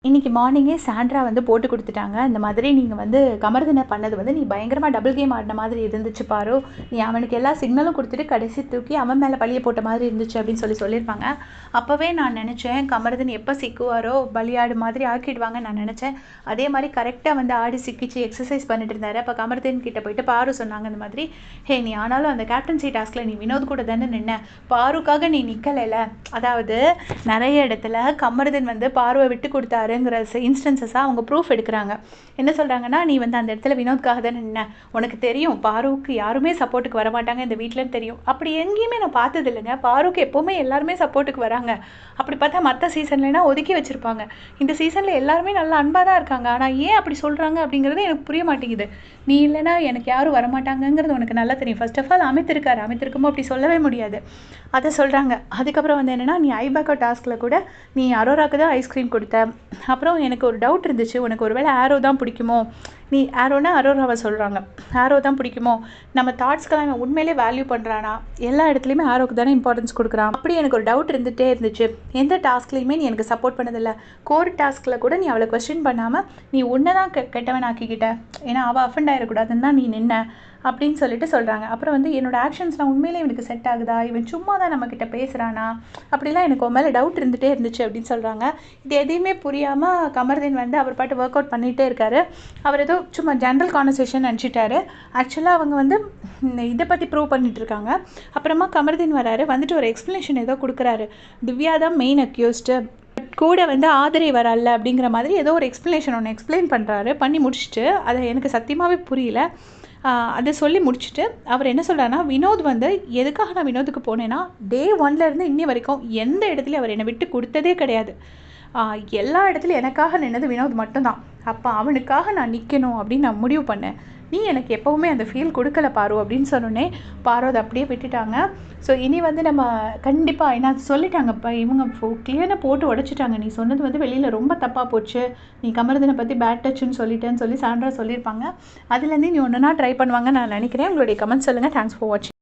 இன்னைக்கு மார்னிங்கே சாண்ட்ரா வந்து போட்டு குடுத்துட்டாங்க. இந்த மாதிரி நீங்க வந்து கமர்தின பண்ணது வந்து நீ பயங்கரமா டபுள் கேம் ஆடின மாதிரி இருந்துச்சு பாரு. நீ அவனுக்கு எல்லா சிக்னலும் குடுத்துட்டு கடைசி தூக்கி அவன் மேல பழிய போட்ட மாதிரி இருந்துச்சு அப்படின்னு சொல்லியிருப்பாங்க. அப்பவே நான் நினைச்சேன் கமர்தின் எப்ப சிக்குவாரோ பலியாடு மாதிரி ஆக்கிடுவாங்கன்னு நான் நினைச்சேன். அதே மாதிரி கரெக்டா வந்து ஆடி சிக்கிச்சு எக்ஸர்சைஸ் பண்ணிட்டு இருந்தாரு. அப்ப கமர்தின் கிட்ட போயிட்டு பாரு சொன்னாங்க இந்த மாதிரி, ஹே நீ ஆனாலும் அந்த கேப்டன்சி டாஸ்க்ல நீ வினோத் கூட தானே நின்ன, பாருக்காக நீ நிக்கலைல. அதாவது நிறைய இடத்துல கமர்தின் வந்து பாருவை விட்டு கொடுத்தாரு இன்ஸ்டன்சஸாக அவங்க ப்ரூஃப் எடுக்கிறாங்க. என்ன சொல்கிறாங்கன்னா, நீ வந்து அந்த இடத்துல வினோத்காக தான் நின்ன, உனக்கு தெரியும் பாருவுக்கு யாருமே சப்போர்ட்டுக்கு வரமாட்டாங்க இந்த வீட்டிலன்னு தெரியும். அப்படி எங்கேயுமே நான் பார்த்தது இல்லைங்க. பாருக்கு எப்போவுமே எல்லாருமே சப்போர்ட்டுக்கு வராங்க. அப்படி பார்த்தா மற்ற சீசன்லனா ஒதுக்கி வச்சுருப்பாங்க. இந்த சீசனில் எல்லாருமே நல்லா அன்பாக தான் இருக்காங்க. ஆனால் ஏன் அப்படி சொல்கிறாங்க அப்படிங்கிறது எனக்கு புரிய மாட்டேங்குது. நீ இல்லைனா எனக்கு யாரும் வரமாட்டாங்கங்கிறது உனக்கு நல்லா தெரியும். ஃபர்ஸ்ட் ஆஃப் ஆல் அமித் இருக்காரு, அமித் இருக்கும்போது அப்படி சொல்லவே முடியாது. அதை சொல்கிறாங்க. அதுக்கப்புறம் வந்து என்னென்னா, நீ ஐபேக்கோ டாஸ்கில் கூட நீ அரோராக்கு தான் ஐஸ்கிரீம் கொடுத்த. அப்புறம் எனக்கு ஒரு டவுட் இருந்துச்சு, உனக்கு ஒரு வேளை ஆரோ தான் பிடிக்குமோ, நீ ஆரோனா அரோராவை சொல்கிறாங்க, ஆரோ தான் பிடிக்குமோ, நம்ம தாட்ஸ்க்கெல்லாம் இவன் உண்மையிலே வேல்யூ பண்ணுறானா, எல்லா இடத்துலையுமே ஆரோக்கு தானே இம்பார்ட்டன்ஸ் கொடுக்குறான். அப்படி எனக்கு ஒரு டவுட் இருந்துகிட்டே இருந்துச்சு. எந்த டாஸ்க்லையுமே நீ எனக்கு சப்போர்ட் பண்ணதில்லை. கோர் டாஸ்கில் கூட நீ அவளை கொஸ்டின் பண்ணாமல் நீ உன்னை தான் கெட்டவன் ஆக்கிக்கிட்ட, ஏன்னா அவள் அஃபெண்ட் ஆகிடக்கூடாதுன்னு தான் நீ நின்ன அப்படின்னு சொல்லிட்டு சொல்கிறாங்க. அப்புறம் வந்து என்னோடய ஆக்ஷன்ஸ்லாம் உண்மையிலே இவனுக்கு செட் ஆகுதா, இவன் சும்மா தான் நம்மக்கிட்ட பேசுகிறானா, அப்படிலாம் எனக்கு உன் மேலே டவுட் இருந்துகிட்டே இருந்துச்சு அப்படின்னு சொல்கிறாங்க. இது எதையுமே புரியாமல் கமர்தின் வந்து அவர் பாட்டு ஒர்க் அவுட் பண்ணிகிட்டே இருக்காரு. அவர் ஏதோ சும்மா ஜென்ரல் கான்வர்சேஷன் நினச்சிட்டாரு. ஆக்சுவலாக அவங்க வந்து இதை பற்றி ப்ரூவ் பண்ணிட்டு இருக்காங்க. அப்புறமா கமர்தின் வராரு, வந்துட்டு ஒரு எக்ஸ்ப்ளனேஷன் ஏதோ கொடுக்குறாரு. திவ்யா தான் மெயின் அக்யூஸ்டு, கூட வந்து ஆதரே வரல அப்படிங்கிற மாதிரி ஏதோ ஒரு எக்ஸ்ப்ளனேஷன் ஒன்று எக்ஸ்பிளைன் பண்ணுறாரு. பண்ணி முடிச்சுட்டு அதை எனக்கு சத்தியமாகவே புரியல. அதை சொல்லி முடிச்சுட்டு அவர் என்ன சொல்கிறாருன்னா, வினோத் வந்து எதுக்காக நான் வினோத்துக்கு போனேன்னா, டே 1லேருந்து இன்னி வரைக்கும் எந்த இடத்துலையும் அவர் என்னை விட்டு கொடுத்ததே கிடையாது. எல்லா இடத்துலையும் எனக்காக நின்னது வினோத் மட்டும்தான். அப்போ அவனுக்காக நான் நிற்கணும் அப்படின்னு நான் முடிவு பண்ணேன். நீ எனக்கு எப்போவுமே அந்த ஃபீல் கொடுக்கல பாரு அப்படின்னு சொன்னோன்னே பாரு அதை அப்படியே விட்டுட்டாங்க. ஸோ இனி வந்து நம்ம கண்டிப்பாக என்ன சொல்லிட்டாங்க, இப்போ இவங்க கிளியராக போட்டு உடைச்சிட்டாங்க. நீ சொன்னது வந்து வெளியில் ரொம்ப தப்பாக போச்சு, நீ கமர்தினை பற்றி பேட் டச்சுன்னு சொல்லிட்டேன்னு சொல்லி சாண்ட்ரா சொல்லியிருப்பாங்க. அதுலேருந்து நீ ஒன்றுனா ட்ரை பண்ணுவாங்கன்னு நான் நினைக்கிறேன். உங்களுடைய கமெண்ட் சொல்லுங்கள். தேங்க்ஸ் ஃபார் வாட்சிங்.